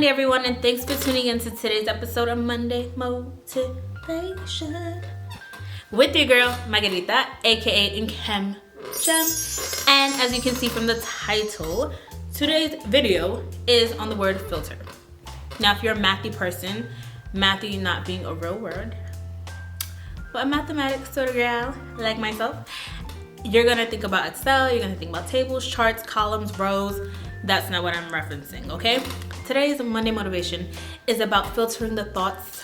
everyone, and thanks for tuning in to today's episode of Monday Motivation with your girl Margarita, aka Nkem. And as you can see from the title, today's video is on the word filter. Now, if you're a mathy person, mathy not being a real word, but a mathematics sort of gal like myself, you're gonna think about Excel, you're gonna think about tables, charts, columns, rows. That's not what I'm referencing, okay? Today's Monday Motivation is about filtering the thoughts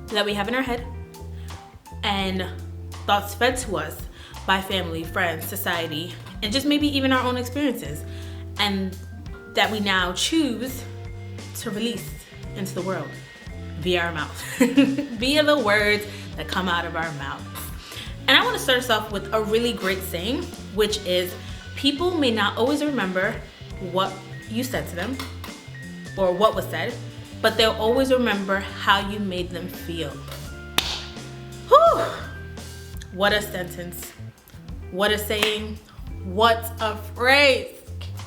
that we have in our head and thoughts fed to us by family, friends, society, and just maybe even our own experiences, and that we now choose to release into the world via our mouth, via the words that come out of our mouths. And I want to start us off with a really great saying, which is, people may not always remember what you said to them or what was said, but they'll always remember how you made them feel. Whew! What a sentence. What a saying. What a phrase.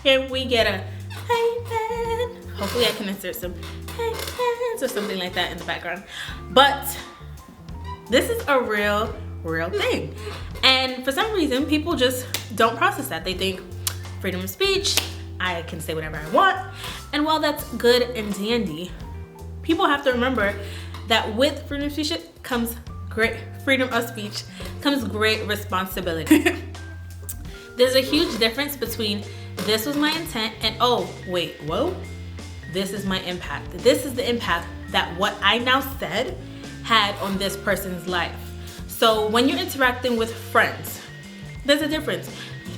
Can we get a hey man? Hopefully I can insert some hey hands or something like that in the background. But this is a real thing. And for some reason, people just don't process that. They think freedom of speech, I can say whatever I want. And while that's good and dandy, people have to remember that with freedom of speech comes great responsibility. There's a huge difference between this was my intent and this is my impact. This is the impact that what I now said had on this person's life. So when you're interacting with friends, there's a difference.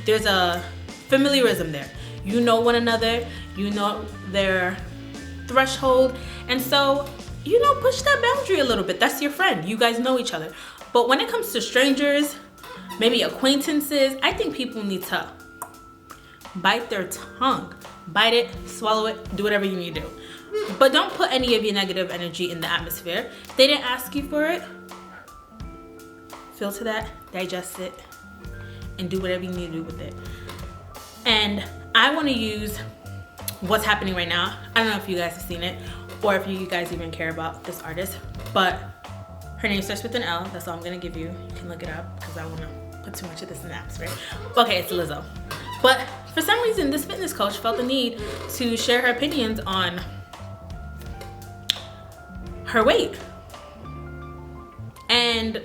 There's a familiarism there. You know one another, you know their threshold, and so, push that boundary a little bit. That's your friend. You guys know each other. But when it comes to strangers, maybe acquaintances, I think people need to bite their tongue. Bite it, swallow it, do whatever you need to do. But don't put any of your negative energy in the atmosphere. They didn't ask you for it. Filter that, digest it, and do whatever you need to do with it. And I want to use what's happening right now. I don't know if you guys have seen it or if you guys even care about this artist, but her name starts with an L. That's all I'm going to give you. You can look it up because I don't want to put too much of this in the atmosphere. Okay, it's Lizzo. But for some reason, this fitness coach felt the need to share her opinions on her weight. And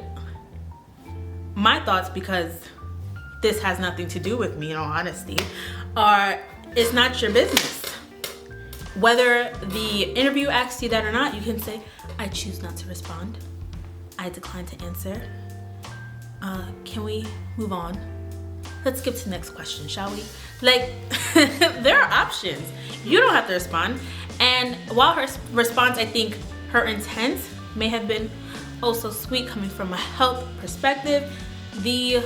my thoughts, because this has nothing to do with me in all honesty, are it's not your business. Whether the interview asks you that or not, you can say, I choose not to respond. I decline to answer. Can we move on? Let's skip to the next question, shall we? There are options. You don't have to respond. And while her response, I think her intent may have been so sweet coming from a health perspective, the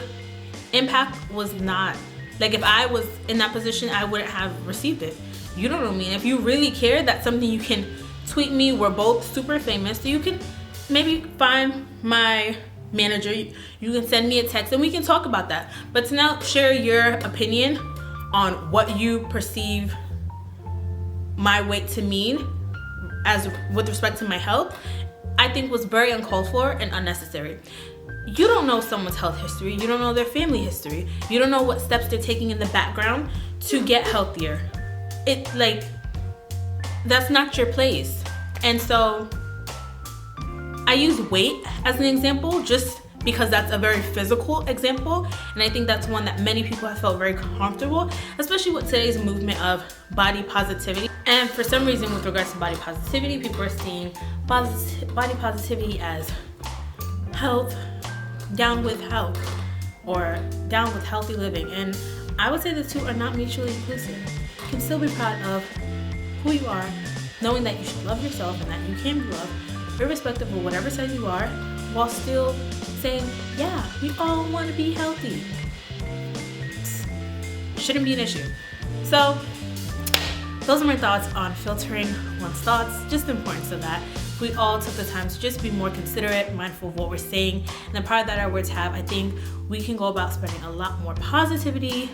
impact was not. If I was in that position, I wouldn't have received it. You don't know me. And if you really care, that's something you can tweet me. We're both super famous. So you can maybe find my manager. You can send me a text and we can talk about that. But to now share your opinion on what you perceive my weight to mean as with respect to my health, I think was very uncalled for and unnecessary. You don't know someone's health history. You don't know their family history. You don't know what steps they're taking in the background to get healthier. That's not your place. And so I use weight as an example just because that's a very physical example. And I think that's one that many people have felt very comfortable, especially with today's movement of body positivity. And for some reason, with regards to body positivity, people are seeing body positivity as health, down with health, or down with healthy living. And I would say the two are not mutually inclusive. You can still be proud of who you are, knowing that you should love yourself and that you can be loved, irrespective of whatever size you are, while still saying, yeah, we all want to be healthy. Shouldn't be an issue. So those are my thoughts on filtering one's thoughts, just the importance of that. We all took the time to just be more considerate, mindful of what we're saying, and the power that our words have. I think we can go about spreading a lot more positivity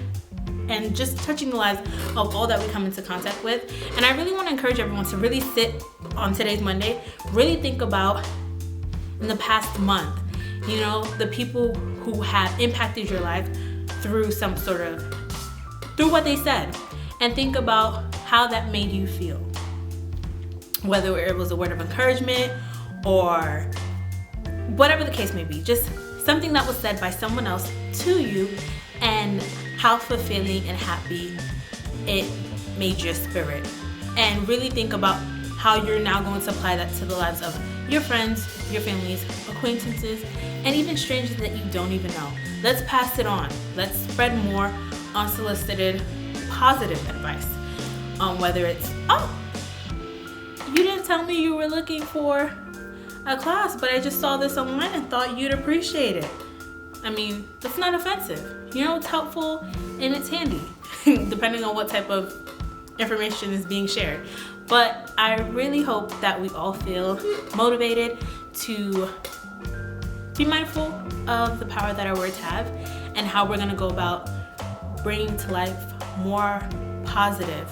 and just touching the lives of all that we come into contact with. And I really want to encourage everyone to really sit on today's Monday, really think about in the past month, you know, the people who have impacted your life through through what they said, and think about how that made you feel. Whether it was a word of encouragement or whatever the case may be, just something that was said by someone else to you, and how fulfilling and happy it made your spirit. And really think about how you're now going to apply that to the lives of your friends, your families, acquaintances, and even strangers that you don't even know. Let's pass it on. Let's spread more unsolicited positive advice. Whether it's, oh, you didn't tell me you were looking for a class, but I just saw this online and thought you'd appreciate it. I mean, that's not offensive. You know, it's helpful and it's handy, depending on what type of information is being shared. But I really hope that we all feel motivated to be mindful of the power that our words have, and how we're going to go about bringing to life more positive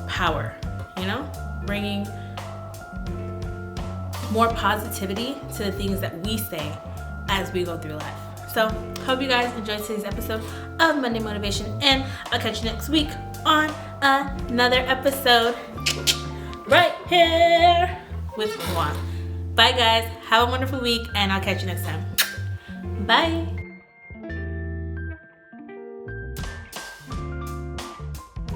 power, you know, bringing more positivity to the things that we say as we go through life. So hope you guys enjoyed today's episode of Monday Motivation, and I'll catch you next week on another episode right here with Juan. Bye guys, have a wonderful week, and I'll catch you next time. Bye.